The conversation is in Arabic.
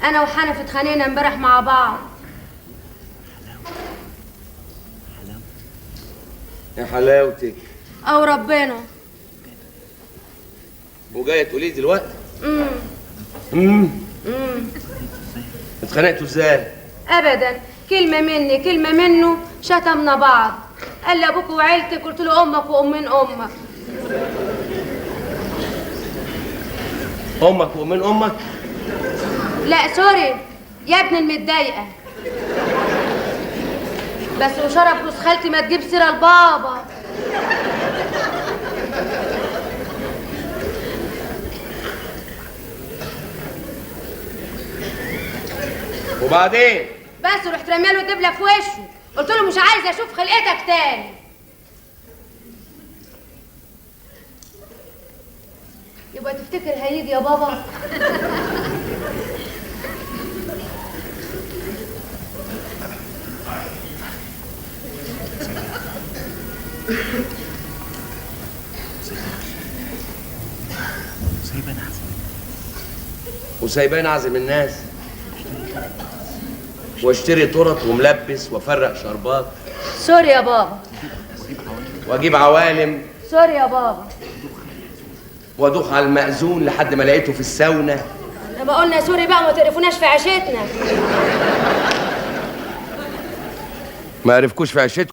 انا وحنفي اتخانقنا امبارح مع بعض. يا حلاوتك. او ربنا. وجايه تقولي دلوقتي؟ امم اتخانقتوا ازاي؟ ابدا، كلمه مني كلمه منه، شتمنا بعض. قال لي ابوك وعيلتك، قلت له امك وامين امك. امك وامين امك؟ لا سوري يا ابن المتضايقه. بس وشرف جوز خالتي ما تجيب سيره لبابا. وبعدين؟ بس رحت رميه له الدبله في وشه، قلت له مش عايزه اشوف خلقتك تاني. يبقى تفتكر هيجي يا بابا؟ وسايباني اعزم الناس واشتري طرط وملبس وافرق شربات. سوري يا بابا. واجيب عوالم. سوري يا بابا. وادوخ على المأذون لحد ما لقيته في الساونا. لما قلنا سوري بقى ما تقرفوناش في عيشتنا. ما عرفكوش في عيشتكم.